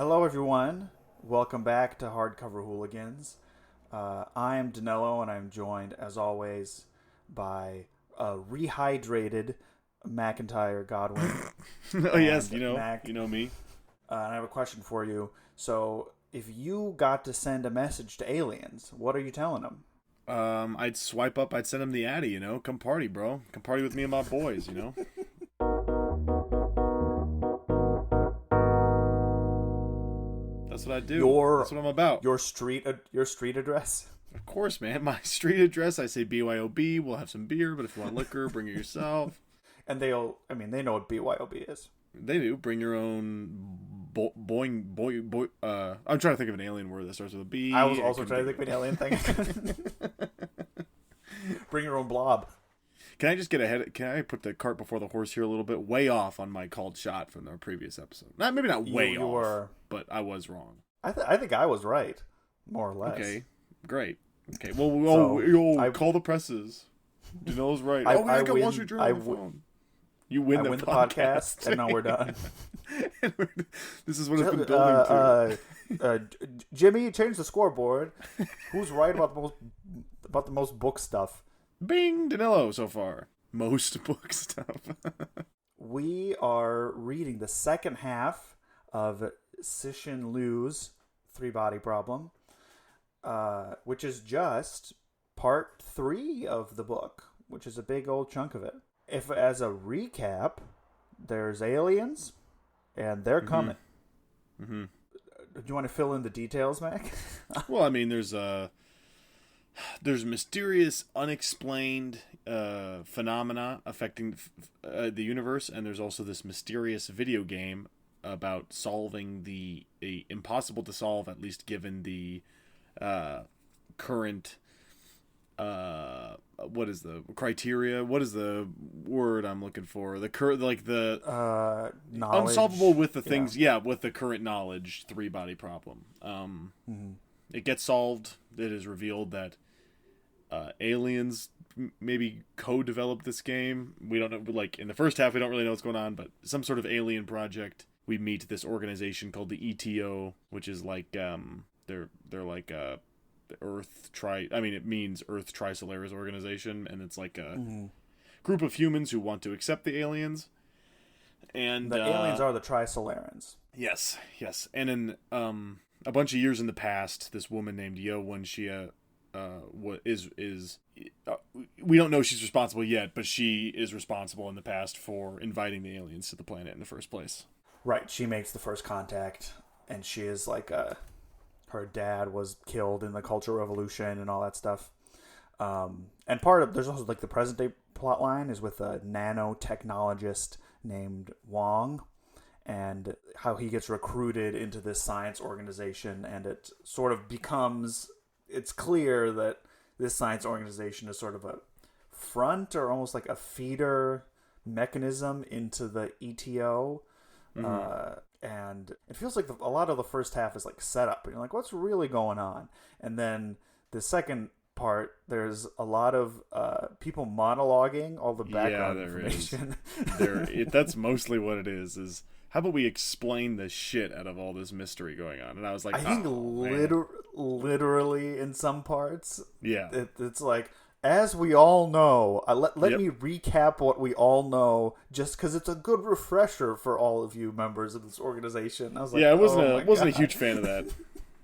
Hello, everyone. Welcome back to Hardcover Hooligans. I am Danilo, and I'm joined, as always, by a rehydrated McIntyre Godwin. Oh yes, Mac. you know me. And I have a question for you. So, if you got to send a message to aliens, what are you telling them? I'd swipe up. I'd send him the Addy. Come party, bro. Come party with me and my boys. That's what I do. That's what I'm about. Your street address. Of course, man. My street address. I say BYOB. We'll have some beer, but if you want liquor, bring it yourself. And they know what BYOB is. They do. Bring your own boing. I'm trying to think of an alien word that starts with a B. I was also trying to think of an alien thing. Bring your own blob. Can I just get ahead? Can I put the cart before the horse here a little bit? Way off on my called shot from the previous episode. Maybe not way off, but I was wrong. I think I was right, more or less. Okay, great. Okay, well, call the presses. Danilo's right. I got Wall Street Journal on the phone. You win the podcast, and now we're done. This is what it's been building to. Jimmy, change the scoreboard. Who's right about the most book stuff? Bing, Danilo so far. Most book stuff. We are reading the second half of Cixin Liu's Three-Body Problem, which is just part 3 of the book, which is a big old chunk of it. If, as a recap, there's aliens, and they're coming. Mm-hmm. Do you want to fill in the details, Mac? Well, I mean, there's mysterious, unexplained phenomena affecting the universe, and there's also this mysterious video game about solving the impossible to solve, at least given the current. What is the criteria? What is the word I'm looking for? Knowledge. Unsolvable with the things. Yeah, with the current knowledge, three-body problem. It gets solved. It is revealed that aliens maybe co-developed this game. We don't know. Like in the first half, we don't really know what's going on, but some sort of alien project. We meet this organization called the ETO, which is like they're like it means Earth Trisolaran organization, and it's like a group of humans who want to accept the aliens. And the aliens are the Trisolarans. Yes. And in a bunch of years in the past, this woman named Yo Wenxia we don't know she's responsible yet, but she is responsible in the past for inviting the aliens to the planet in the first place. Right, she makes the first contact, and she is like her dad was killed in the Cultural Revolution and all that stuff. And there's also like the present day plot line is with a nanotechnologist named Wang, and how he gets recruited into this science organization, and it sort of it's clear that this science organization is sort of a front or almost like a feeder mechanism into the ETO. And it feels like a lot of the first half is like set up, and you're like, what's really going on? And then the second part, there's a lot of people monologuing all the background information. That's mostly what it is how about we explain the shit out of all this mystery going on? And I was like, I think literally in some parts, yeah, it's like, as we all know, let me recap what we all know, just because it's a good refresher for all of you members of this organization. I was like, I wasn't a huge fan of that.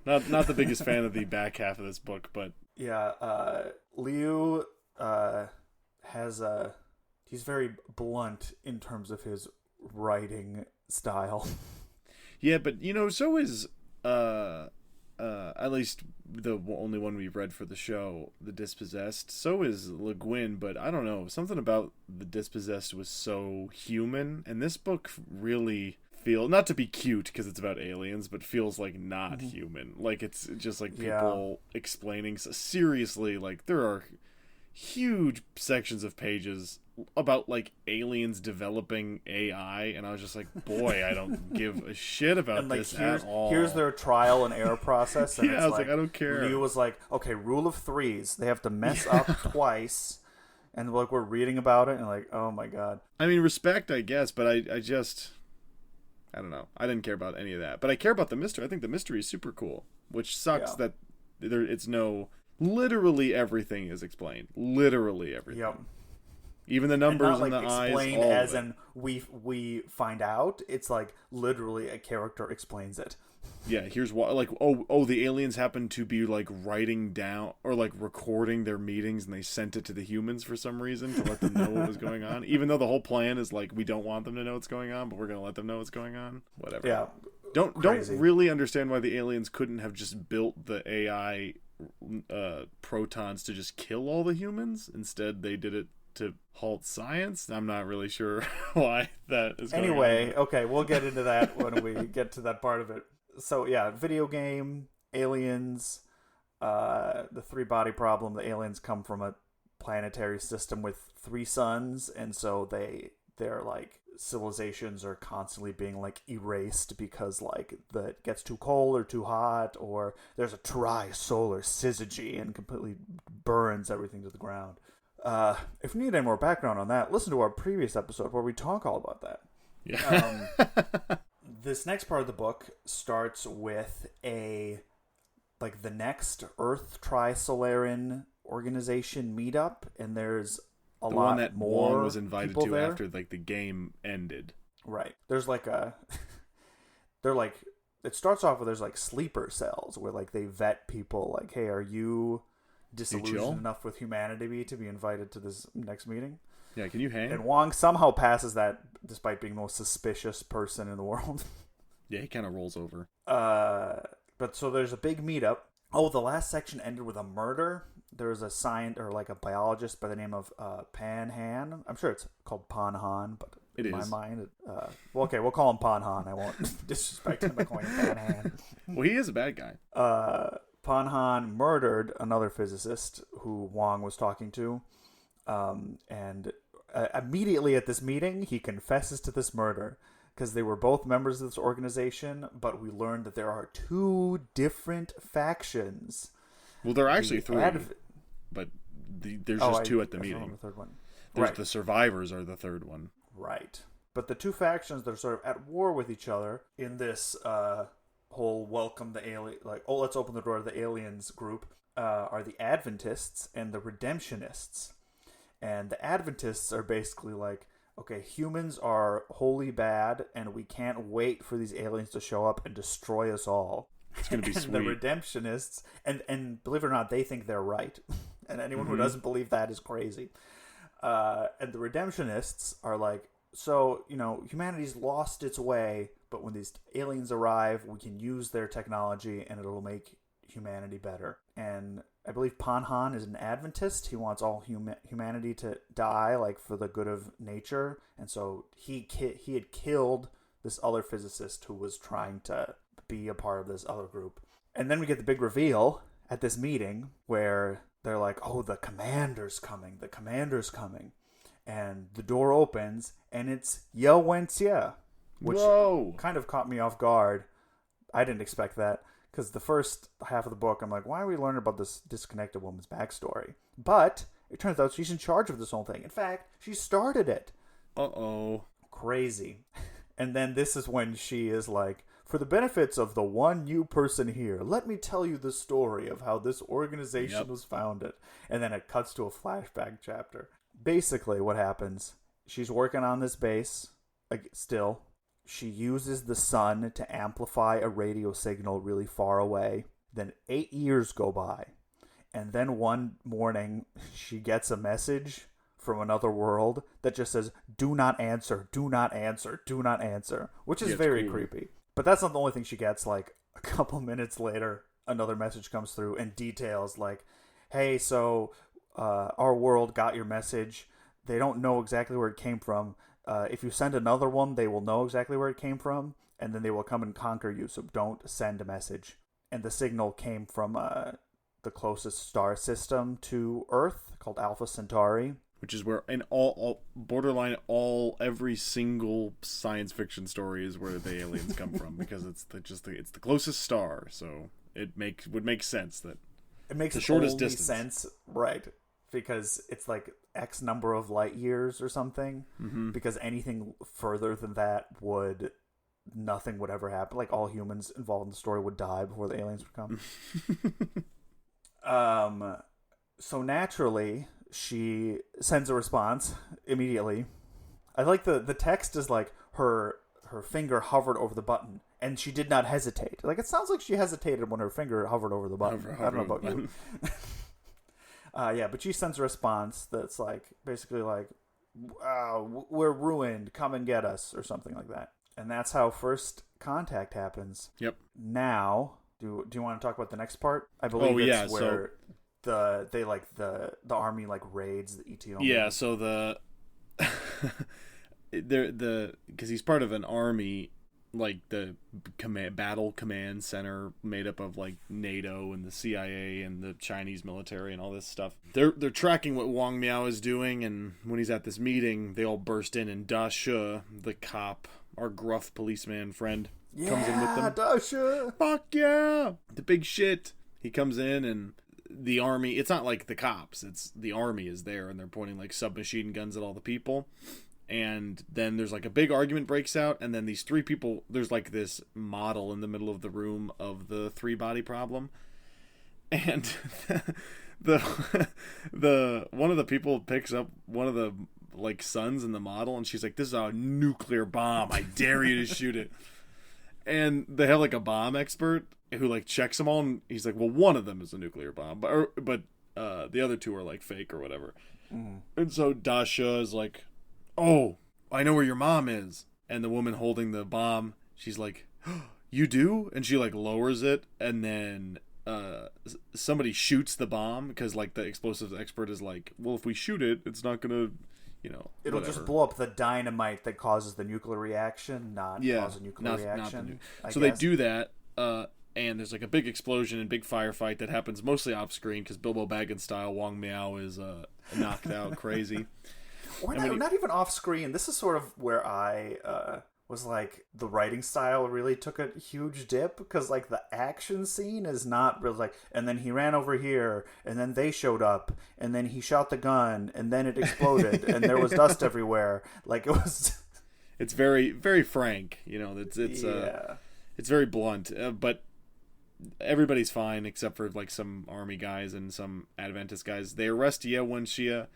Not the biggest fan of the back half of this book, but yeah, Liu he's very blunt in terms of his writing style. Yeah, but so is at least the only one we've read for the show, The Dispossessed. So is Le Guin, but I don't know. Something about The Dispossessed was so human, and this book really feels, not to be cute because it's about aliens, but feels like not human. Like it's just like people explaining. Seriously, like there are huge sections of pages about like aliens developing AI, and I was just like, boy, I don't give a shit about this at all. Here's their trial and error process, and I was like, I don't care. Liu was like, okay, rule of threes, they have to mess up twice, and like we're reading about it, and like, oh my god. I mean, respect, I guess, but I I don't know. I didn't care about any of that, but I care about the mystery. I think the mystery is super cool, which sucks that it's no. Literally everything is explained. Literally everything. Yep. Even the numbers and and the eyes. Explained as in we find out. It's like literally a character explains it. Yeah, here's what, like, the aliens happen to be, like, writing down, or, like, recording their meetings, and they sent it to the humans for some reason to let them know what was going on, even though the whole plan is, like, we don't want them to know what's going on, but we're gonna let them know what's going on. Whatever. Yeah. Don't really understand why the aliens couldn't have just built the AI protons to just kill all the humans. Instead, they did it to halt science. I'm not really sure why that is going Anyway, on. okay, we'll get into that when we get to that part of it. So yeah, video game, aliens, the three-body problem. The aliens come from a planetary system with 3 suns, and so their like civilizations are constantly being like erased because like it gets too cold or too hot, or there's a tri-solar syzygy and completely burns everything to the ground. If you need any more background on that, listen to our previous episode where we talk all about that. Yeah. This next part of the book starts with the next Earth Trisolaran organization meetup, and there's a lot more. The one that Wong was invited to there after like the game ended. Right. There's like it starts off with there's like sleeper cells where like they vet people like, hey, are you disillusioned enough with humanity to be invited to this next meeting? Yeah, can you hang? And Wong somehow passes that despite being the most suspicious person in the world. Yeah, he kind of rolls over. But so there's a big meetup. Oh, the last section ended with a murder. There's a scientist or like a biologist by the name of Pan Han. I'm sure it's called Pan Han, but in my mind, we'll call him Pan Han. I won't disrespect him by calling him Pan Han. Well, he is a bad guy. Pan Han murdered another physicist who Wong was talking to, and immediately at this meeting, he confesses to this murder because they were both members of this organization, but we learned that there are 2 different factions. Well, there are actually 3, but there's just 2 at the meeting. The third one. There's the survivors are the third one. Right. But the 2 factions that are sort of at war with each other in this whole welcome the alien, like, oh, let's open the door to the aliens group, are the Adventists and the Redemptionists. And the Adventists are basically like, okay, humans are wholly bad, and we can't wait for these aliens to show up and destroy us all. It's going to be sweet. The Redemptionists, and believe it or not, they think they're right. And anyone who doesn't believe that is crazy. And the Redemptionists are like, so, humanity's lost its way, but when these aliens arrive, we can use their technology, and it'll make humanity better. And I believe Pan Han is an Adventist. He wants all humanity to die, like, for the good of nature. And so he had killed this other physicist who was trying to be a part of this other group. And then we get the big reveal at this meeting where they're like, oh, the commander's coming. And the door opens, and it's Yeo Wenxia, which kind of caught me off guard. I didn't expect that. Because the first half of the book, I'm like, why are we learning about this disconnected woman's backstory? But it turns out she's in charge of this whole thing. In fact, she started it. Uh-oh. Crazy. And then this is when she is like, for the benefits of the one new person here, let me tell you the story of how this organization was founded. And then it cuts to a flashback chapter. Basically, what happens, she's working on this base, like, still. She uses the sun to amplify a radio signal really far away. Then 8 years go by. And then one morning, she gets a message from another world that just says, do not answer, do not answer, do not answer. Which is very creepy. But that's not the only thing she gets. Like, a couple minutes later, another message comes through and details like, hey, so our world got your message. They don't know exactly where it came from. If you send another one, they will know exactly where it came from, and then they will come and conquer you, so don't send a message. And the signal came from the closest star system to Earth, called Alpha Centauri. Which is where, in every single science fiction story is where the aliens come from, because it's the closest star, so it would make sense that it makes the shortest only distance. Sense, right? Because it's like X number of light years or something. Mm-hmm. Because anything further than that would nothing would ever happen. Like all humans involved in the story would die before the aliens would come. So naturally, she sends a response immediately. I like the text is like her finger hovered over the button and she did not hesitate. Like it sounds like she hesitated when her finger hovered over the button. I don't know about you. Yeah, but she sends a response that's like basically like, wow, we're ruined, come and get us, or something like that. And that's how first contact happens. Yep. Now, do you want to talk about the next part? I believe it's where the army like raids the Ethiopia. Yeah, so the because he's part of an army, like the battle command center made up of like NATO and the CIA and the Chinese military and all this stuff. They're tracking what Wang Miao is doing, and when he's at this meeting, they all burst in, and Da Shi, the cop, our gruff policeman friend, comes in with them. Da Shi! Fuck yeah! The big shit. He comes in, and the army, it's not like the cops, it's the army is there, and they're pointing like submachine guns at all the people. And then there's like a big argument breaks out, and then these three people, there's like this model in the middle of the room of the 3-body problem, and the one of the people picks up one of the like sons in the model, and she's like, "This is a nuclear bomb. I dare you to shoot it." And they have like a bomb expert who like checks them all, and he's like, "Well, one of them is a nuclear bomb, but the other two are like fake or whatever." Mm. And so Da Shi is like, "Oh, I know where your mom is." And the woman holding the bomb, she's like, "Oh, you do?" And she like lowers it, and then somebody shoots the bomb because like the explosives expert is like, "Well, if we shoot it, it's not gonna, it'll just blow up the dynamite that causes the nuclear reaction, cause a nuclear reaction." So they do that, and there's like a big explosion and big firefight that happens mostly off screen because Bilbo Baggins style Wang Miao is knocked out crazy. Or not even off screen. This is sort of where I was like, the writing style really took a huge dip, because like the action scene is not really like, and then he ran over here, and then they showed up, and then he shot the gun, and then it exploded, and there was dust everywhere. Like it was. It's very, very frank. It's very blunt, but everybody's fine except for like some army guys and some Adventist guys. They arrest Ye Wenxia.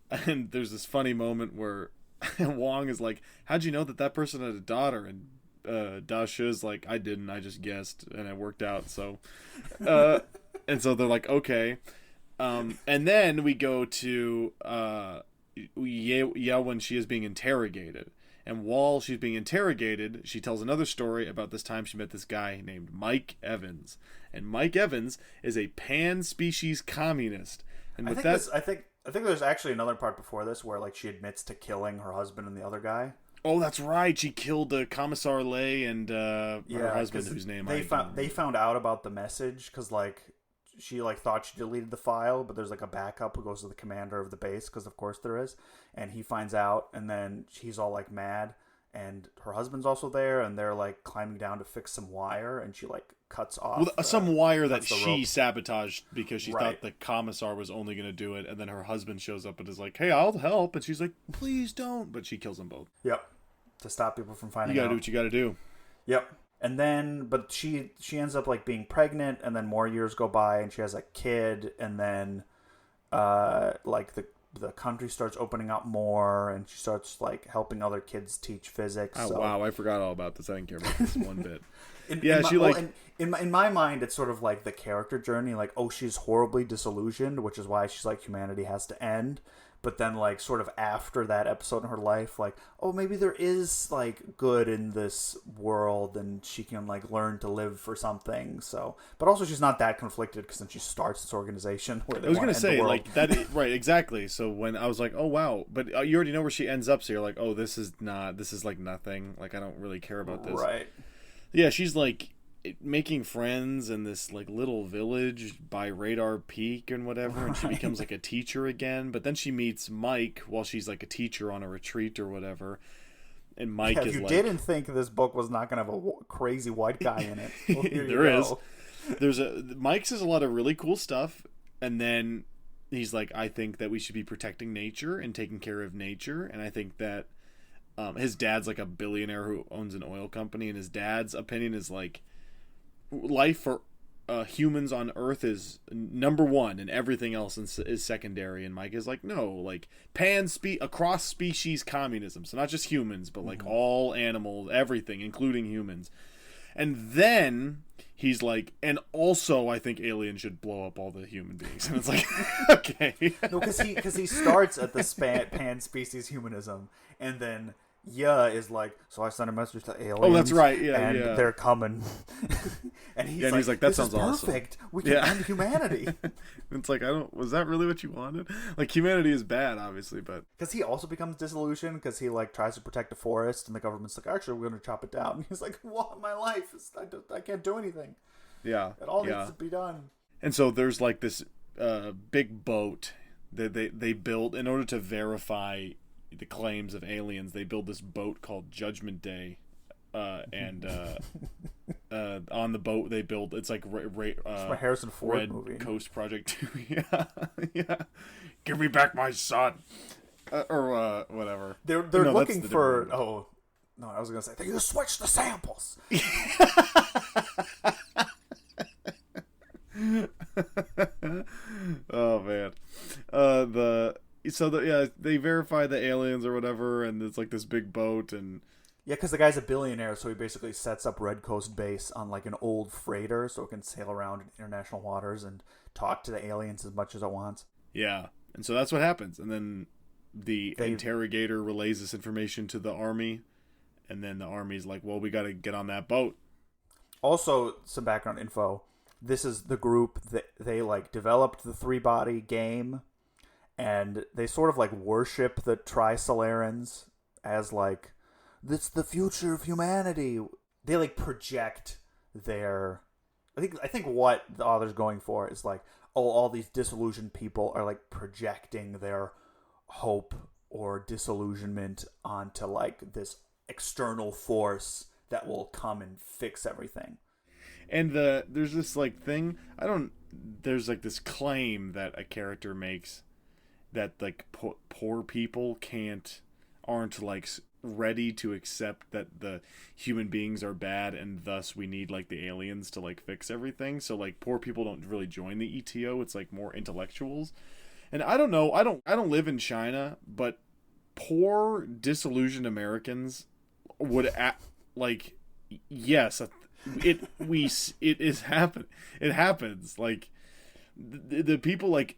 And there's this funny moment where Wong is like, "How'd you know that person had a daughter?" And Da Shi's like, "I didn't. I just guessed, and it worked out." So, and so they're like, "Okay." And then we go to when she is being interrogated. And while she's being interrogated, she tells another story about this time she met this guy named Mike Evans. And Mike Evans is a pan-species communist. And with I think there's actually another part before this where like she admits to killing her husband and the other guy. Oh, that's right. She killed Commissar Lay and her husband, whose name they found out about the message because like she like thought she deleted the file, but there's like a backup who goes to the commander of the base, because of course there is, and he finds out, and then she's all like mad, and her husband's also there, and they're like climbing down to fix some wire, and she like cuts off some wire that she sabotaged because she Right. thought the commissar was only going to do it, and then her husband shows up and is like, "Hey, I'll help," and she's like, "Please don't," but she kills them both. Yep, to stop people from finding out. You gotta do what you gotta do. Yep. And then, but she ends up like being pregnant, and then more years go by, and she has a kid, and then like the country starts opening up more, and she starts like helping other kids teach physics. Oh, so. wow, I forgot all about this. I didn't care about this one bit. In my mind, it's sort of like the character journey, like, oh, she's horribly disillusioned, which is why she's like, humanity has to end. But then, like, sort of after that episode in her life, like, oh, maybe there is, like, good in this world, and she can, like, learn to live for something. So, but also she's not that conflicted, because then she starts this organization where they want to end the world. Like, that, right, exactly. So when I was like, oh, wow, but you already know where she ends up, so you're like, oh, this is like nothing. Like, I don't really care about this. Right. Yeah, she's, like, making friends in this like little village by Radar Peak and whatever, and she becomes like a teacher again, but then she meets Mike while she's like a teacher on a retreat or whatever, and Mike is like, didn't think this book was not going to have a crazy white guy in it. Well, there is. There's Mike says a lot of really cool stuff, and then he's like, I think that we should be protecting nature and taking care of nature, and I think that his dad's like a billionaire who owns an oil company, and his dad's opinion is like life for humans on Earth is number one, and everything else is secondary. And Mike is like, no, like across species communism, so not just humans, but like all animals, everything, including humans. And then he's like, and also I think aliens should blow up all the human beings. And it's like, okay, no, because he starts at the pan-species humanism, and then is like, so I sent a message to aliens. Oh, that's right. Yeah, and they're coming. And he's like, that sounds perfect. Awesome. We can end humanity. It's like, was that really what you wanted? Like, humanity is bad, obviously, but because he also becomes disillusioned because he like tries to protect the forest, and the government's like, actually, we're going to chop it down. And he's like, what? My life I can't do anything. Yeah, it all needs to be done. And so there's like this big boat that they built in order to verify the claims of aliens. They build this boat called Judgment Day, and on the boat they build, it's like it's my Harrison Ford Red movie. Coast Project 2. Yeah, give me back my son, or whatever. They're looking for. Oh no, I was gonna say you switch the samples. Oh man, they verify the aliens or whatever, and it's like this big boat, and because the guy's a billionaire, so he basically sets up Red Coast Base on like an old freighter, so it can sail around in international waters and talk to the aliens as much as it wants. Yeah, and so that's what happens, and then the interrogator relays this information to the army, and then the army's like, "Well, we got to get on that boat." Also, some background info. This is the group that they like developed the 3-body game, and they sort of like worship the Trisolarans as like, this the future of humanity. They like project their I think what the author's going for is like, oh, all these disillusioned people are like projecting their hope or disillusionment onto like this external force that will come and fix everything. And there's this like thing, there's like this claim that a character makes that like poor people aren't like ready to accept that the human beings are bad, and thus we need like the aliens to like fix everything. So like poor people don't really join the ETO. It's like more intellectuals. And I don't know, I don't live in China, but poor disillusioned Americans would like, yes, it happens. Like the people like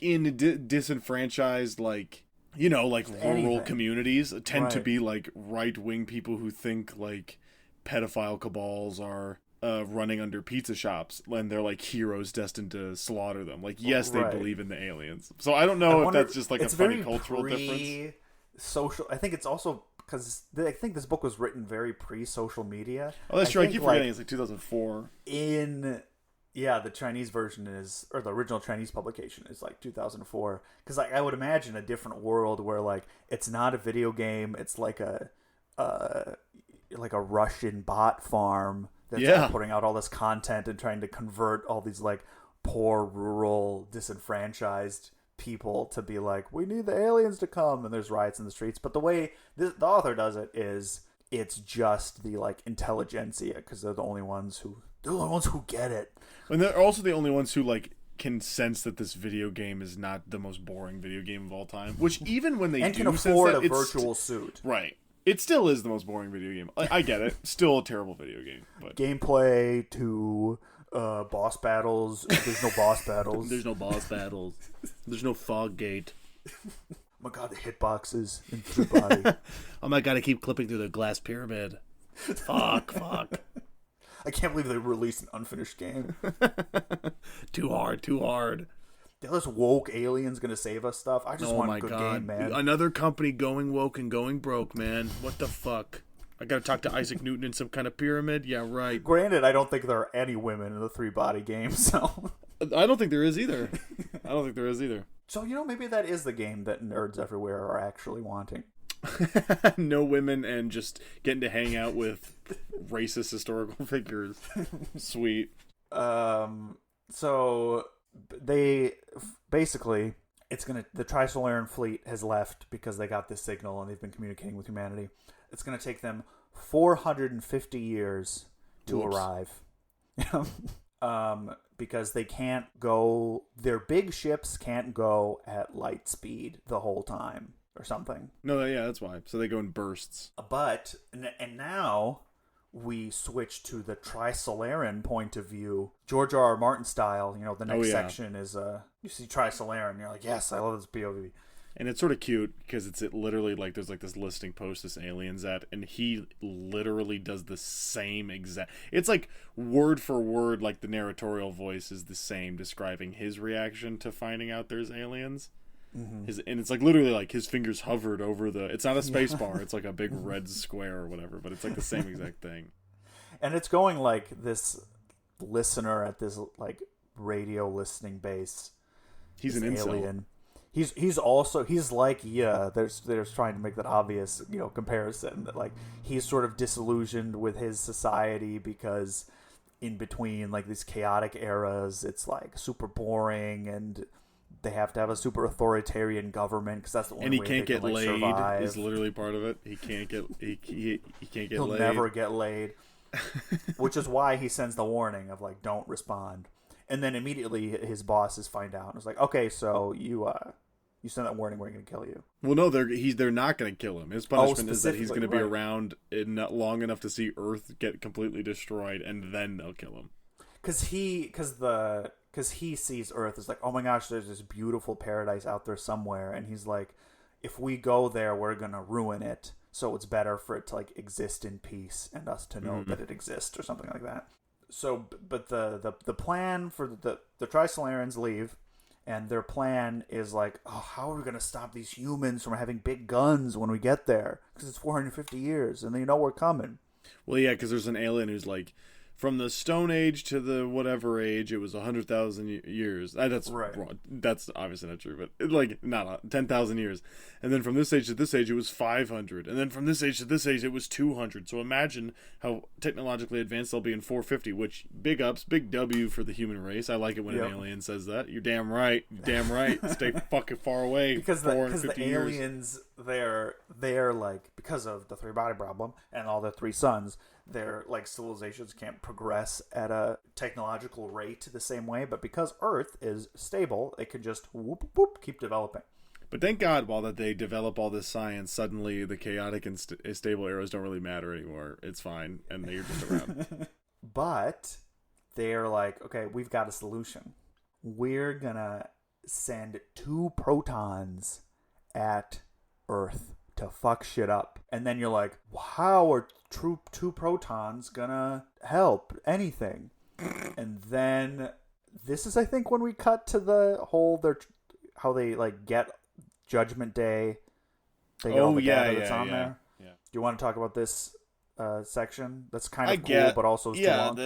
in disenfranchised, like, you know, like rural communities tend to be like right-wing people who think like pedophile cabals are running under pizza shops, and they're like heroes destined to slaughter them. Like, yes, they believe in the aliens. So I don't know if that's just like a funny cultural difference. Social. I think it's also because I think this book was written very pre-social media. Oh, that's true. I keep forgetting it's like 2004. The Chinese version is, or the original Chinese publication is like 2004. Because like I would imagine a different world where like it's not a video game, it's like a Russian bot farm that's like putting out all this content and trying to convert all these like poor rural disenfranchised people to be like, we need the aliens to come, and there's riots in the streets. But the way the author does it is it's just the like intelligentsia, because they're the only ones who get it. And they're also the only ones who like can sense that this video game is not the most boring video game of all time. Which even when they and can afford a virtual suit, right? It still is the most boring video game. I get it. Still a terrible video game. But gameplay to boss battles. There's no boss battles. There's no boss battles. There's no fog gate. Oh my god, the hitboxes into the body. Oh my god, I keep clipping through the glass pyramid. Fuck. I can't believe they released an unfinished game. Too hard. This woke aliens gonna save us stuff. I just want a good game, man. Another company going woke and going broke, man. What the fuck? I gotta talk to Isaac Newton in some kind of pyramid? Yeah, right. Granted, I don't think there are any women in the 3-body game, so... I don't think there is either. So, you know, maybe that is the game that nerds everywhere are actually wanting. No women and just getting to hang out with racist historical figures. Sweet. So, they... Basically, the Trisolaran fleet has left because they got this signal and they've been communicating with humanity. It's gonna take them 450 years to arrive. Because they can't go, their big ships can't go at light speed the whole time or something. No, yeah, that's why. So they go in bursts. But, and now we switch to the Trisolaran point of view, George R.R. Martin style. You know, the next section is, you see Trisolaran, you're like, yes, I love this POV. And it's sort of cute because it's literally like there's like this listing post this alien's at, and he literally does the same exact. It's like word for word, like the narratorial voice is the same, describing his reaction to finding out there's aliens. Mm-hmm. And it's like literally like his fingers hovered over the. It's not a space bar. It's like a big red square or whatever, but it's like the same exact thing. And it's going like this listener at this like radio listening base. He's an alien. He's also like they're trying to make that obvious, you know, comparison that like he's sort of disillusioned with his society because in between like these chaotic eras it's like super boring and they have to have a super authoritarian government because that's the only way they can like survive. Is literally part of it. He can't get he can't get He'll laid. Never get laid, which is why he sends the warning of like don't respond. And then immediately his bosses find out and it's like, okay, so you send that warning, we're going to kill you. Well, no, they're not going to kill him. His punishment is that he's going to be around not long enough to see Earth get completely destroyed, and then they'll kill him. Because he sees Earth as like, oh my gosh, there's this beautiful paradise out there somewhere, and he's like, if we go there, we're going to ruin it. So it's better for it to like exist in peace and us to know that it exists or something like that. So, but the plan for the Trisolarans leave. And their plan is like, oh, how are we going to stop these humans from having big guns when we get there? Because it's 450 years, and they know we're coming. Well, yeah, because there's an alien who's like, from the Stone Age to the whatever age, it was 100,000 years. That's right. Wrong. That's obviously not true, but like not 10,000 years. And then from this age to this age, it was 500. And then from this age to this age, it was 200. So imagine how technologically advanced they'll be in 450. Which big ups, big W for the human race. I like it when an alien says that. You're damn right. You're damn right. Stay fucking far away. Because the aliens, they're like, because of the 3-body problem and all the 3 suns. Their like civilizations can't progress at a technological rate the same way, but because Earth is stable, it can just whoop whoop keep developing. But thank God, while that they develop all this science, suddenly the chaotic and stable eras don't really matter anymore. It's fine, and they're just around. But they're like, okay, we've got a solution. We're gonna send 2 protons at Earth to fuck shit up. And then you're like, how are 2 protons gonna help anything? And then this is, I think, when we cut to the whole how they like get Judgment Day. They get all the data that's on there. Yeah. Do you want to talk about this section? That's kind of cool, but also too long.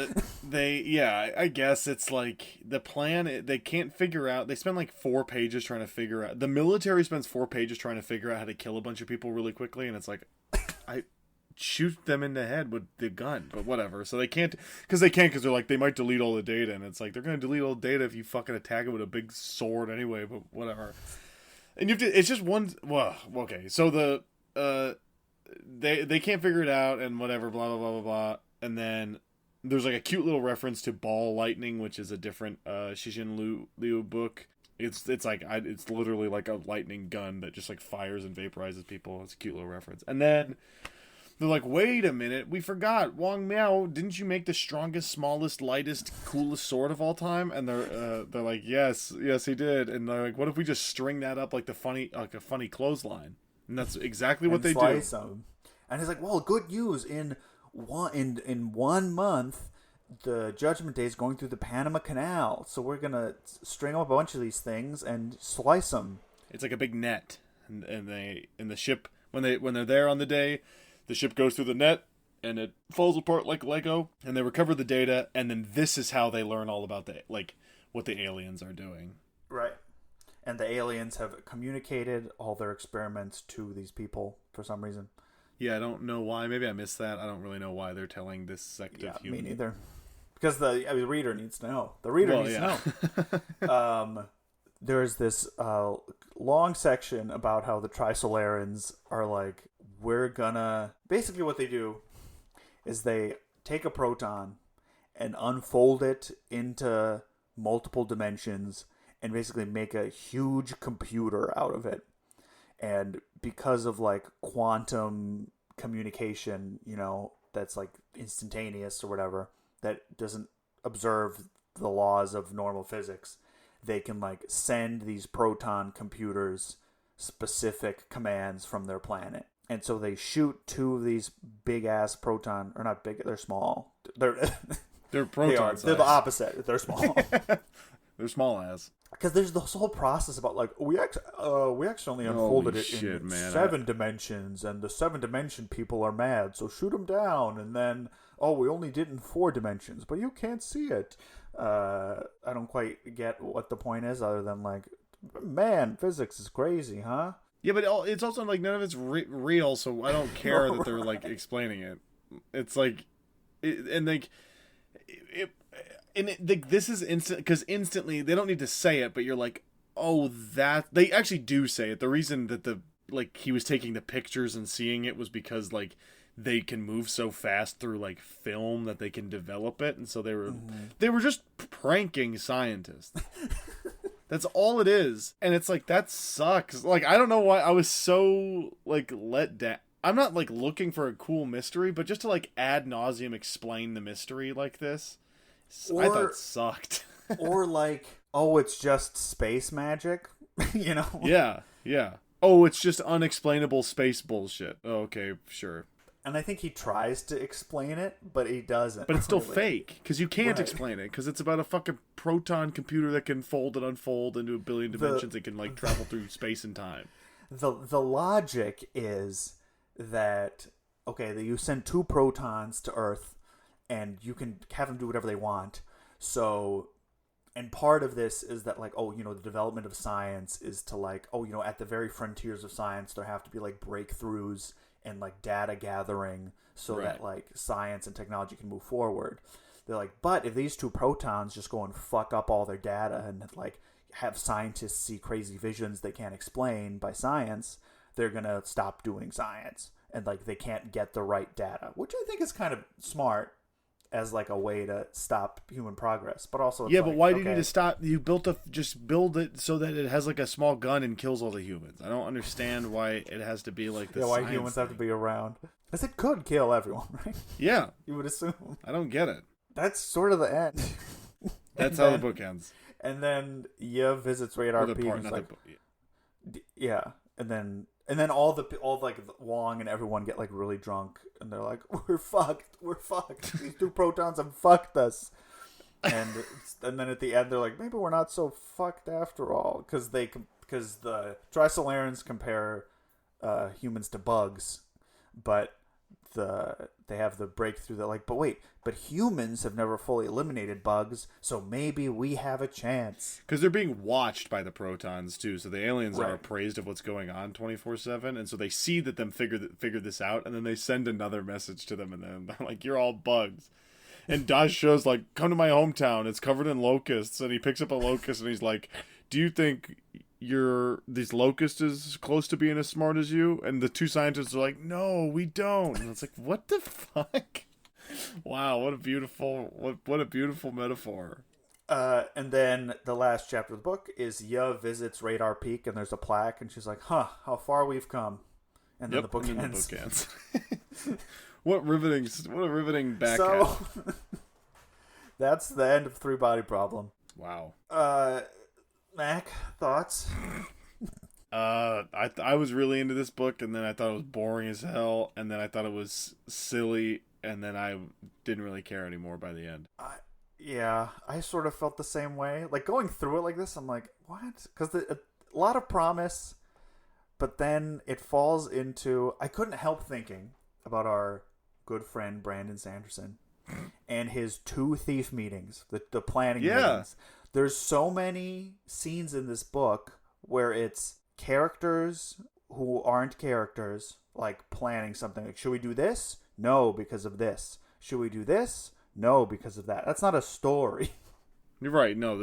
I guess it's like the plan. They can't figure out. They spend like 4 pages trying to figure out. The military spends 4 pages trying to figure out how to kill a bunch of people really quickly, and it's like, I shoot them in the head with the gun, but whatever. So they can't because they're like they might delete all the data, and it's like they're gonna delete all the data if you fucking attack it with a big sword anyway. But whatever. And you have to. It's just one. Well, okay. So they can't figure it out and whatever. Blah blah blah blah blah. And then there's like a cute little reference to ball lightning, which is a different Cixin Liu book. It's literally like a lightning gun that just like fires and vaporizes people. It's a cute little reference. And then they're like, wait a minute, we forgot. Wang Miao, didn't you make the strongest, smallest, lightest, coolest sword of all time? And they're like, yes, he did. And they're like, what if we just string that up like a funny clothesline? And that's exactly what they do. Them. And he's like, well, good news. In 1 month, the Judgment Day is going through the Panama Canal, so we're gonna string up a bunch of these things and slice them. It's like a big net, and they in the ship when they're there on the day. The ship goes through the net, and it falls apart like Lego, and they recover the data, and then this is how they learn all about what the aliens are doing. Right. And the aliens have communicated all their experiments to these people for some reason. Yeah, I don't know why. Maybe I missed that. I don't really know why they're telling this sect of humans. Me neither. Because the reader needs to know. The reader needs to know. there's this long section about how the Trisolarans are like, we're gonna... Basically what they do is they take a proton and unfold it into multiple dimensions and basically make a huge computer out of it. And because of like quantum communication, that's like instantaneous or whatever, that doesn't observe the laws of normal physics, they can like send these proton computers specific commands from their planet. And so they shoot two of these big ass proton, or not big, they're small. They're proton They're the opposite. They're small. They're small ass. Because there's this whole process about like we accidentally unfolded Holy it shit, in man. 7 dimensions, and the 7-dimension people are mad, so shoot them down. And then we only did it in 4 dimensions, but you can't see it. I don't quite get what the point is, other than like, man, physics is crazy, huh? Yeah, but it's also like none of it's real, so I don't care that they're like explaining it. It's like, this is instant, because instantly they don't need to say it, but you're like, oh, that they actually do say it. The reason that he was taking the pictures and seeing it was because like they can move so fast through like film that they can develop it, and so they were just pranking scientists. That's all it is. And it's like, that sucks. Like, I don't know why I was so like let down. I'm not like looking for a cool mystery, but just to like ad nauseum explain the mystery like this, I thought it sucked. Or like, oh, it's just space magic, Yeah. Oh, it's just unexplainable space bullshit. Oh, okay, sure. And I think he tries to explain it, but he doesn't. But it's still fake, because you can't explain it, because it's about a fucking proton computer that can fold and unfold into a billion dimensions. It can like travel through space and time. The logic is that, okay, that you send 2 protons to Earth, and you can have them do whatever they want. So, and part of this is that like, the development of science is to like, at the very frontiers of science, there have to be like breakthroughs and like data gathering so that like science and technology can move forward. They're like, but if these 2 protons just go and fuck up all their data and like have scientists see crazy visions they can't explain by science, they're gonna stop doing science, and like they can't get the right data, which I think is kind of smart as like a way to stop human progress. But also it's but why do you need to stop? You just build it so that it has like a small gun and kills all the humans. I don't understand why it has to be like this. Yeah, why humans have to be around. Because it could kill everyone, right? Yeah. You would assume. I don't get it. That's sort of the end. That's how the book ends. And then visits Radar Peak. Yeah. And then all like Wong and everyone get like really drunk, and they're like, we're fucked. These 2 protons have fucked us. And then at the end they're like, maybe we're not so fucked after all, because the Trisolarans compare humans to bugs, but they have the breakthrough that like, but humans have never fully eliminated bugs, so maybe we have a chance. Because they're being watched by the protons too, so the aliens are appraised of what's going on 24/7, and so they see that them figure this out, and then they send another message to them, and then they're like, you're all bugs. And Dash shows like, come to my hometown, it's covered in locusts, and he picks up a locust and he's like, do you think these locusts is close to being as smart as you? And the 2 scientists are like, no, we don't. And it's like, what the fuck? Wow, what a beautiful metaphor. And then the last chapter of the book is visits Radar Peak, and there's a plaque, and she's like, how far we've come. And then the book ends. What a riveting back. So that's the end of 3 Body Problem. Wow. Mac, thoughts? I was really into this book, and then I thought it was boring as hell, and then I thought it was silly, and then I didn't really care anymore by the end. Yeah, I sort of felt the same way. Like, going through it like this, I'm like, what? Because a lot of promise, but then it falls into... I couldn't help thinking about our good friend Brandon Sanderson and his 2 thief meetings, the planning meetings. There's so many scenes in this book where it's characters who aren't characters, like planning something. Like, should we do this? No, because of this. Should we do this? No, because of that. That's not a story. You're right. No.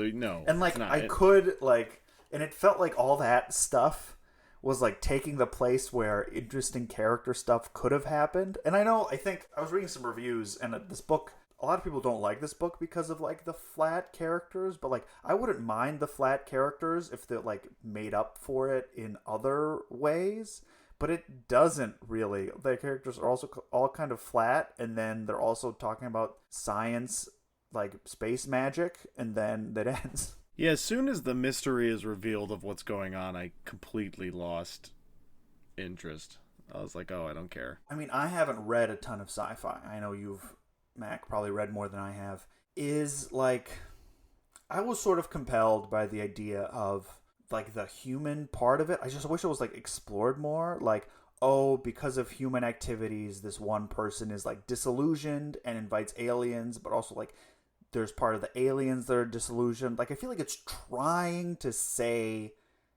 And like, I could like And it felt like all that stuff was like taking the place where interesting character stuff could have happened. And I think I was reading some reviews, and this book, a lot of people don't like this book because of like the flat characters, but like I wouldn't mind the flat characters if they're like made up for it in other ways. But it doesn't really. The characters are also all kind of flat, and then they're also talking about science, like space magic, and then that ends. Yeah, as soon as the mystery is revealed of what's going on, I completely lost interest. I was like, oh, I don't care. I mean, I haven't read a ton of sci-fi. I know you've, Mac, probably read more than I have. I was sort of compelled by the idea of like the human part of it. I just wish it was like explored more. Like, oh, because of human activities, this one person is like disillusioned and invites aliens, but also like there's part of the aliens that are disillusioned. Like, I feel like it's trying to say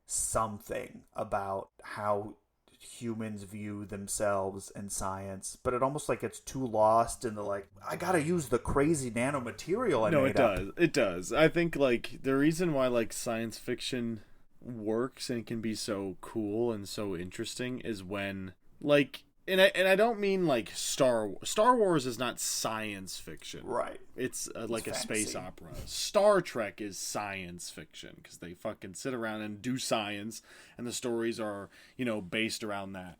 something about how humans view themselves and science, but it almost like it's too lost in the like, I gotta use the crazy nanomaterial I made up. It does. I think like the reason why like science fiction works and can be so cool and so interesting is when like and I don't mean like Star Wars is not science fiction, right? It's like it's a fantasy. space opera. Star Trek is science fiction because they fucking sit around and do science, and the stories are based around that.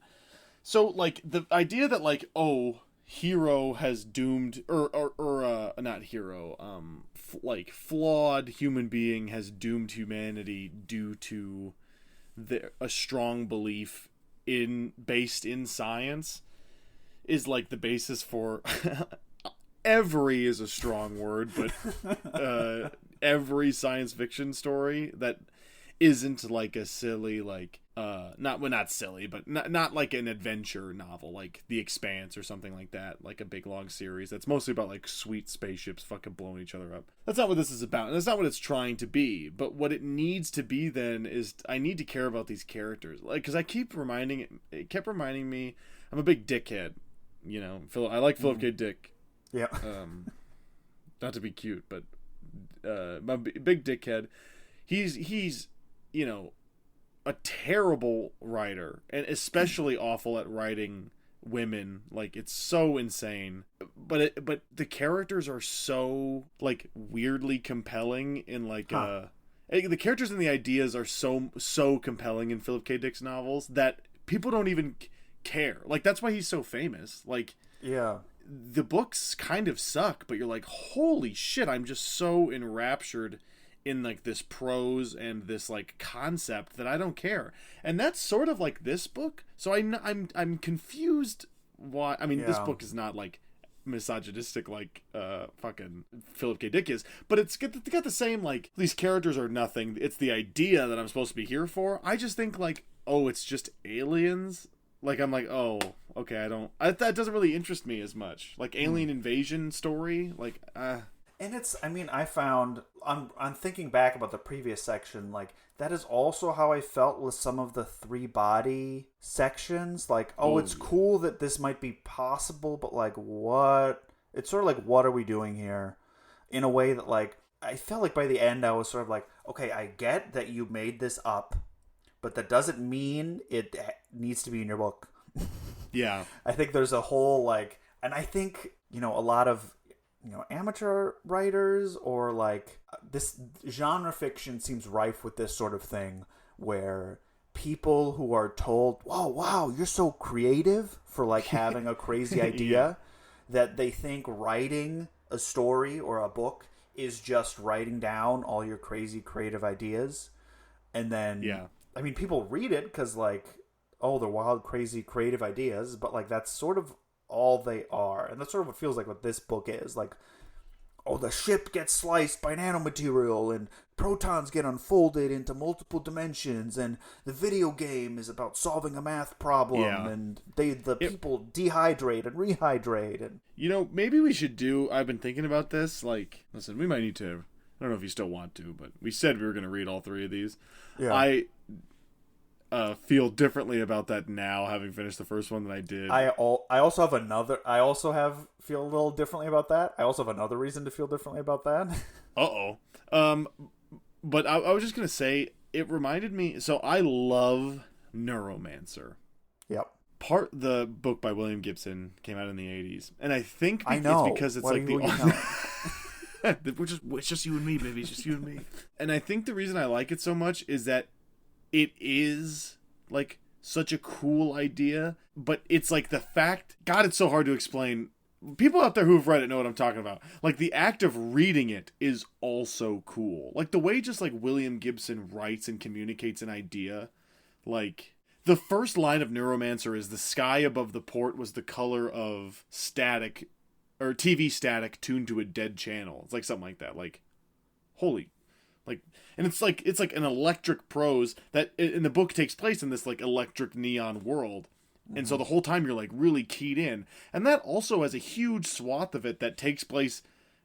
So like the idea that like, oh, hero has doomed or not hero, like flawed human being has doomed humanity due to a strong belief based in science is like the basis for every is a strong word, but every science fiction story that isn't like a silly like not silly, but not like an adventure novel like The Expanse or something like that, like a big long series that's mostly about like sweet spaceships fucking blowing each other up. That's not what this is about, and that's not what it's trying to be. But what it needs to be then is I need to care about these characters, like because it kept reminding me I'm a big dickhead, I like Philip K. Dick. Yeah. Not to be cute, but I'm a big dickhead. He's a terrible writer, and especially awful at writing women. Like, it's so insane, but the characters are so like weirdly compelling in like the characters and the ideas are so compelling in Philip K. Dick's novels that people don't even care. Like, that's why he's so famous. Like, yeah, the books kind of suck, but you're like, holy shit, I'm just so enraptured in like this prose and this like concept that I don't care. And that's sort of like this book. So I'm confused why. I mean, this book is not like misogynistic like fucking Philip K. Dick is, but it's got the same like, these characters are nothing. It's the idea that I'm supposed to be here for. I just think like, oh, it's just aliens. Like, I'm like, oh, okay, that doesn't really interest me as much. Like, alien invasion story, like, And it's, I mean, I found, I'm thinking back about the previous section, like, that is also how I felt with some of the 3-body sections. Like, it's cool that this might be possible, but, like, what? It's sort of like, what are we doing here? In a way that, like, I felt like by the end I was sort of like, okay, I get that you made this up, but that doesn't mean it needs to be in your book. Yeah. I think there's a whole, like, and I think, a lot of, amateur writers or like this genre fiction seems rife with this sort of thing where people who are told, wow, you're so creative for like having a crazy idea that they think writing a story or a book is just writing down all your crazy creative ideas. And then, I mean, people read it because like, oh, they're wild, crazy, creative ideas, but like that's sort of all they are. And that's sort of what feels like what this book is. Like, oh, the ship gets sliced by nanomaterial and protons get unfolded into multiple dimensions, and the video game is about solving a math problem, and people dehydrate and rehydrate. And maybe we should I've been thinking about this, like, listen, we might need to, I don't know if you still want to, but we said we were going to read all 3 of these. Yeah. I feel differently about that now, having finished the first one than I did. I feel a little differently about that. I also have another reason to feel differently about that. But I was just gonna say, it reminded me. So I love Neuromancer. Yep. The book by William Gibson came out in the 80s, and I think I know. it's because it's What like are you it's just you and me, baby. It's just you and me. And I think the reason I like it so much is that it is like such a cool idea, but it's like the fact. God, it's so hard to explain. People out there who've read it know what I'm talking about. Like, the act of reading it is also cool. Like, the way just, like, William Gibson writes and communicates an idea. Like, the first line of Neuromancer is, the sky above the port was the color of static, or TV static tuned to a dead channel. It's like something like that. Like, holy. Like, and it's like an electric prose that in the book takes place in this, like, electric neon world. And so the whole time you're, like, really keyed in. And that also has a huge swath of it that takes place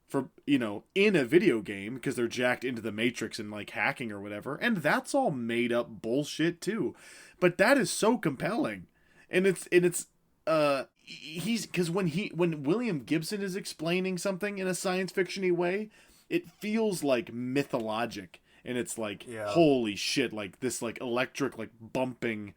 for, you know, in a video game, because they're jacked into the Matrix and, like, hacking or whatever. And that's all made up bullshit too. But that is so compelling. And it's because when William Gibson is explaining something in a science fiction-y way, it feels like mythologic. And it's like, holy shit, like this, like, electric, like, bumping,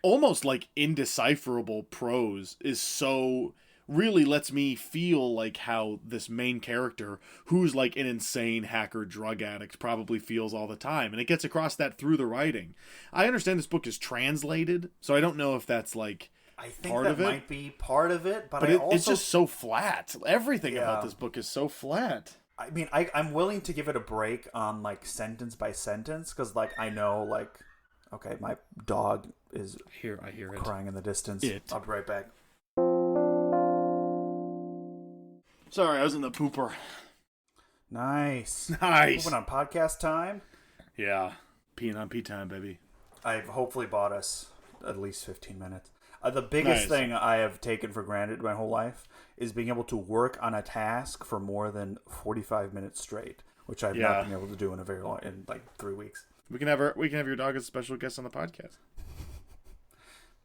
almost like indecipherable prose is so really lets me feel like how this main character, who's like an insane hacker drug addict, probably feels all the time. And it gets across that through the writing. I understand this book is translated, so I don't know if that's like I think part that of it might be part of it, but it's just so flat. Everything about this book is so flat. I mean, I'm willing to give it a break on like sentence by sentence, because like I know like, okay, my dog is I hear it crying in the distance. I'll be right back. Sorry, I was in the pooper. Nice. Moving on podcast time. Yeah, peeing on pee time, baby. I've hopefully bought us at least 15 minutes. The biggest thing I have taken for granted my whole life is being able to work on a task for more than 45 minutes straight, which I've not been able to do in like 3 weeks. We can have your dog as a special guest on the podcast.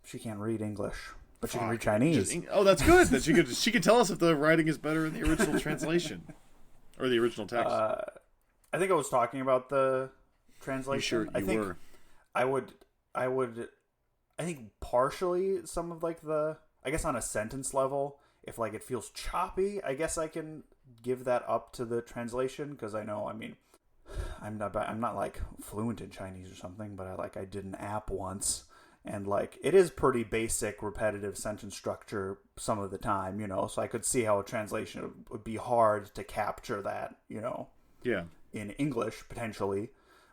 She can't read English, but she can read Chinese. That's good. That she could tell us if the writing is better in the original translation or the original text. I think I was talking about the translation. You were. I think partially some of like I guess on a sentence level, if like it feels choppy, I guess I can give that up to the translation, because I know, I mean, I'm not like fluent in Chinese or something, but I did an app once, and like it is pretty basic repetitive sentence structure some of the time, you know, so I could see how a translation would be hard to capture that, you know, in English potentially,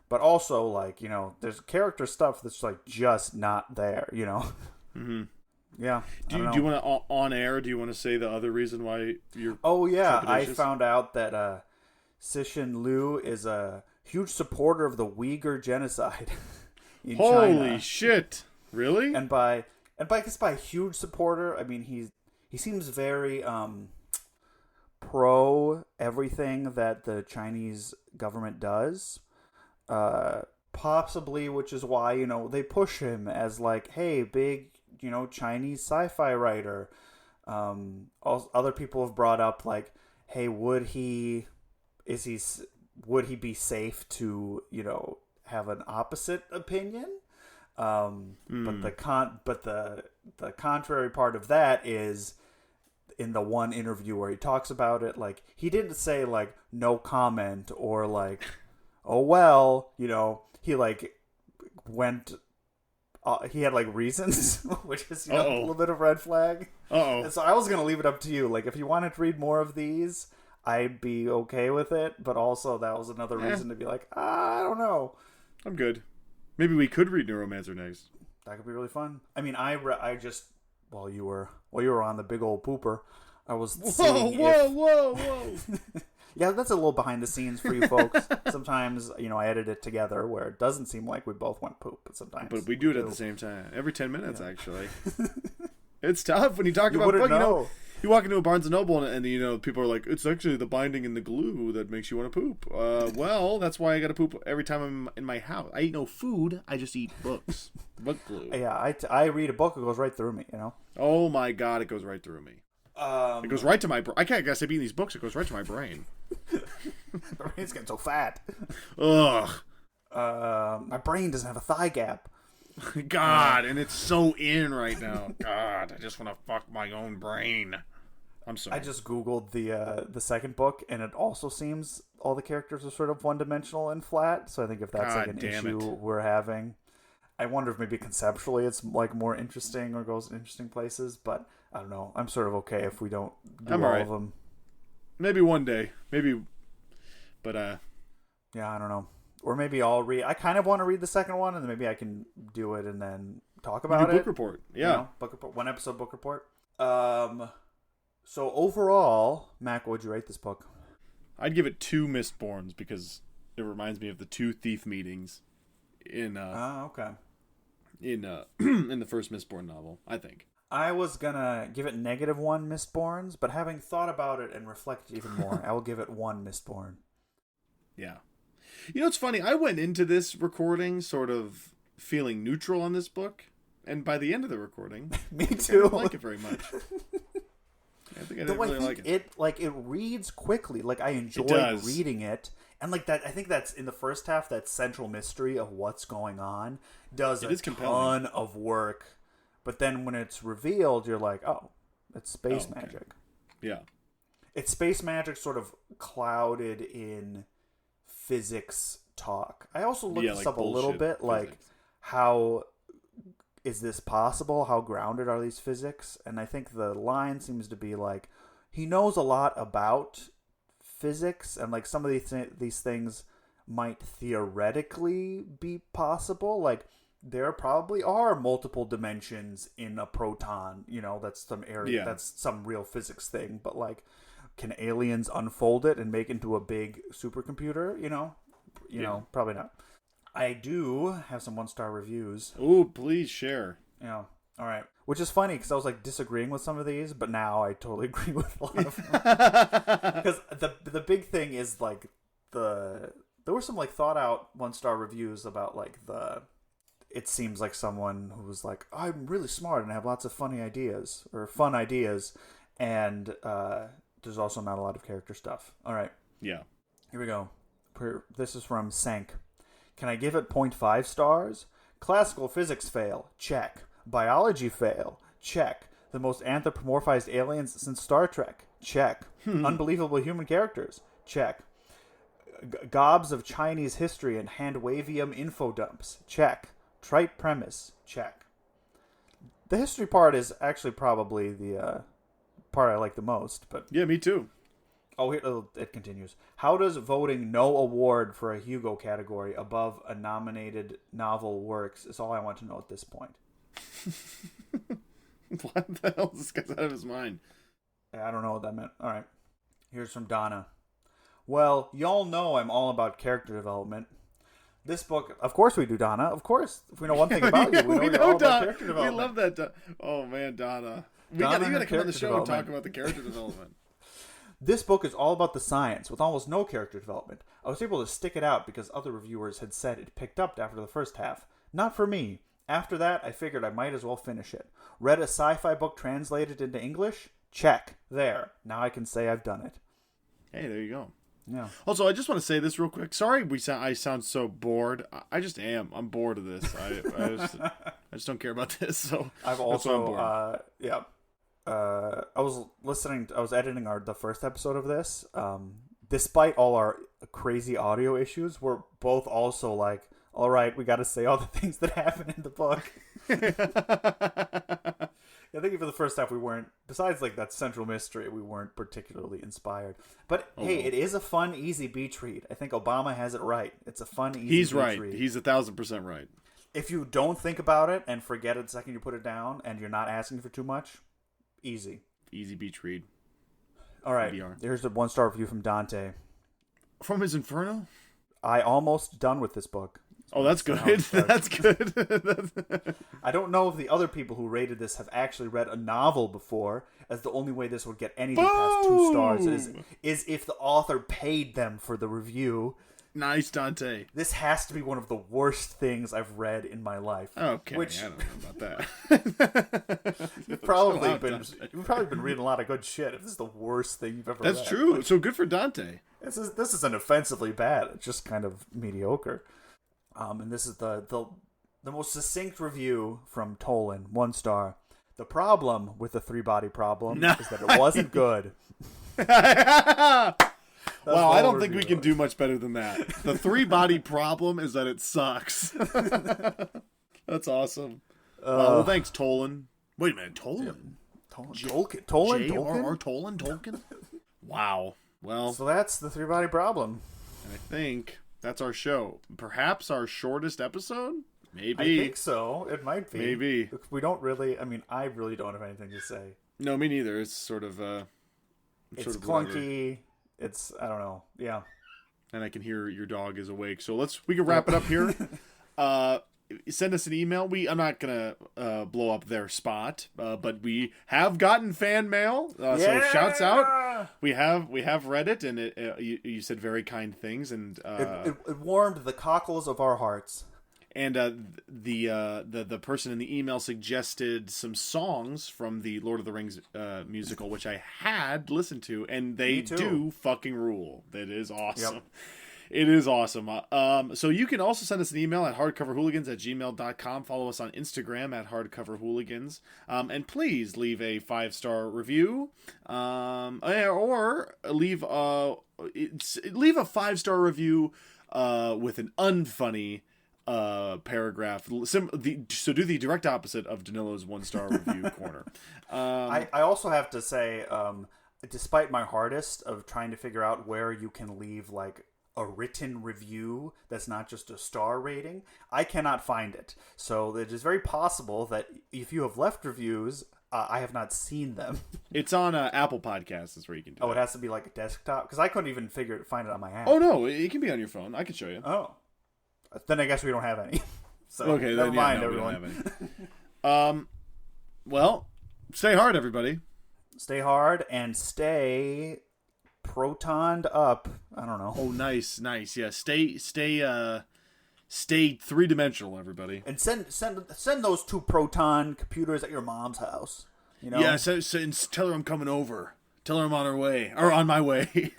but also like, you know, there's character stuff that's like just not there, you know. Mm-hmm. Yeah. Do you want to on air? Do you want to say the other reason why you're? Oh yeah, I found out that Cixin Liu is a huge supporter of the Uyghur genocide in China. Holy shit! Really? And by a huge supporter, I mean he seems very pro everything that the Chinese government does. Possibly, which is why, you know, they push him as like, hey, big, you know, Chinese sci-fi writer. Other people have brought up like, hey, would he be safe to, you know, have an opposite opinion? But the contrary part of that is, in the one interview where he talks about it, like he didn't say like no comment or like, oh well, you know, he like went. He had like reasons, which is, you know, a little bit of red flag. And so I was gonna leave it up to you. Like, if you wanted to read more of these, I'd be okay with it. But also, that was another reason to be like, I don't know. I'm good. Maybe we could read Neuromancer next. That could be really fun. I mean, I just while you were on the big old pooper, I was whoa. Yeah, that's a little behind the scenes for you folks. Sometimes, you know, I edit it together where it doesn't seem like we both went poop, but sometimes. But we do it at the same time. Every 10 minutes, actually. It's tough when you talk about book, you know. You walk into a Barnes & Noble and, you know, people are like, it's actually the binding and the glue that makes you want to poop. Well, that's why I got to poop every time I'm in my house. I eat no food. I just eat books. Book glue. Yeah, I read a book, it goes right through me, you know. Oh, my God, it goes right through me. It goes right to my brain. I can't guess I'm eating these books. It goes right to my brain. The brain's getting so fat. Ugh. My brain doesn't have a thigh gap. God, and it's so in right now. God, I just want to fuck my own brain. I'm sorry. I just Googled the second book, and it also seems all the characters are sort of one-dimensional and flat. So I think if that's like an issue we're having, I wonder if maybe conceptually it's like more interesting or goes in interesting places. But I don't know. I'm sort of okay if we don't do all of them. Maybe one day. Maybe. But yeah, I don't know. Or maybe I'll read. I kind of want to read the second one, and then maybe I can do it and then talk about it. Book report. Yeah. You know, book report. 1 episode book report. So overall, Mac, what would you rate this book? I'd give it 2 Mistborns because it reminds me of the 2 thief meetings in okay. In the first Mistborn novel, I think. I was gonna give it -1 Mistborns, but having thought about it and reflected even more, I will give it 1 Mistborn. Yeah. You know, it's funny. I went into this recording sort of feeling neutral on this book, and by the end of the recording, me too. I didn't like it very much. I think I didn't really like it. It reads quickly. Like I enjoy reading it, and like that. I think that's in the first half. That central mystery of what's going on does a ton of work. But then when it's revealed, you're like, oh, it's space magic. Yeah, it's space magic, sort of clouded in physics talk. I also looked this up a little bit, like how is this possible? How grounded are these physics? And I think the line seems to be like he knows a lot about physics, and like some of these things might theoretically be possible. Like there probably are multiple dimensions in a proton. You know, that's some area. That's some real physics thing. But like, can aliens unfold it and make it into a big supercomputer? You know, probably not. I do have some 1-star reviews. Oh, please share. Yeah. All right. Which is funny because I was like disagreeing with some of these, but now I totally agree with a lot of them. Because the big thing is like there were some like thought out 1-star reviews about like it seems like someone who was like, I'm really smart and I have lots of funny ideas or fun ideas, and there's also not a lot of character stuff. All right. Yeah. Here we go. This is from Sank. Can I give it 0.5 stars? Classical physics fail. Check. Biology fail. Check. The most anthropomorphized aliens since Star Trek. Check. Unbelievable human characters. Check. Gobs of Chinese history and hand-wavium info dumps. Check. Trite premise. Check. The history part is actually probably the part I like the most. But yeah, me too. Oh, here it continues. How does voting no award for a Hugo category above a nominated novel works is all I want to know at this point. What the hell is this guy's out of his mind? I don't know what that meant. All right. Here's from Donna. Well, y'all know I'm all about character development. This book, of course we do, Donna. Of course. If we know one thing about you, we know you're all about character development. We love that. Oh, man, Donna. You got to come on the show and talk about the character development. This book is all about the science, with almost no character development. I was able to stick it out because other reviewers had said it picked up after the first half. Not for me. After that, I figured I might as well finish it. Read a sci-fi book translated into English? Check. There. Now I can say I've done it. Hey, there you go. Yeah. Also, I just want to say this real quick. Sorry I sound so bored. I just am. I'm bored of this. I just don't care about this. So I've also, I was editing the first episode of this. Despite all our crazy audio issues, we're both also like, all right, we got to say all the things that happen in the book. I think for the first half we weren't, besides like that central mystery, we weren't particularly inspired. But hey, it is a fun, easy beach read. I think Obama has it right. It's a fun, easy He's beach right. read. He's 1,000% right. If you don't think about it and forget it the second you put it down and you're not asking for too much, easy. Easy beach read. All right. Here's the 1-star review from Dante. From his Inferno? I almost done with this book. Oh, that's good. That's good. I don't know if the other people who rated this have actually read a novel before, as the only way this would get anything past 2 stars is if the author paid them for the review. Nice, Dante. This has to be one of the worst things I've read in my life. Okay, I don't know about that. You've probably been reading a lot of good shit if this is the worst thing you've ever read. That's true. So good for Dante. This isn't offensively bad. It's just kind of mediocre. And this is the most succinct review from Tolan, 1 star. The problem with the 3-body problem is that it wasn't good. Wow, I don't think we can do much better than that. The 3-body problem is that it sucks. That's awesome. Well, thanks, Tolan. Wait a minute, Tolan? Tolan? J.R.R. Tolkien? Wow. Well, so that's the 3-body problem. I think that's our show. Perhaps our shortest episode? Maybe. I think so. It might be. Maybe. We don't really... I mean, I really don't have anything to say. No, me neither. It's sort of... it's sort of clunky. It's... I don't know. Yeah. And I can hear your dog is awake. So we can wrap it up here. Send us an email. I'm not gonna blow up their spot, but we have gotten fan mail. So shouts out. We have read it, and you said very kind things, and it warmed the cockles of our hearts. And the person in the email suggested some songs from the Lord of the Rings musical, which I had listened to, and they do fucking rule. That is awesome. Yep. It is awesome. So you can also send us an email at hardcoverhooligans@gmail.com. Follow us on Instagram at hardcoverhooligans. And please leave a 5-star review. Or leave a 5-star review with an unfunny paragraph. So do the direct opposite of Danilo's 1-star review corner. I also have to say, despite my hardest of trying to figure out where you can leave like a written review that's not just a star rating, I cannot find it. So it is very possible that if you have left reviews, I have not seen them. It's on Apple Podcasts is where you can do it. Oh, it has to be like a desktop? Because I couldn't even find it on my app. Oh, no, it can be on your phone. I can show you. Oh. Then I guess we don't have any. So, okay, never mind, everyone. We don't have any. Well, stay hard, everybody. Stay hard and stay protoned up. I don't know. Oh, nice. Yeah, stay 3-dimensional, everybody. And send those 2 proton computers at your mom's house. You know? Yeah, so tell her I'm coming over. Tell her I'm on her way. Or on my way.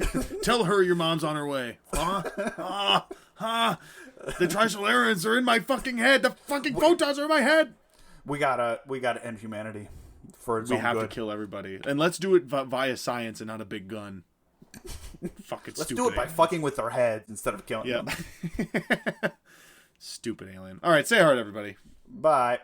Tell her your mom's on her way. The Trisolarans are in my fucking head. The fucking photons are in my head. We gotta end humanity for its own good. We have to kill everybody. And let's do it via science and not a big gun. Fucking let's do it by fucking with their heads instead of killing them. Stupid alien. All right, say hard, everybody. Bye.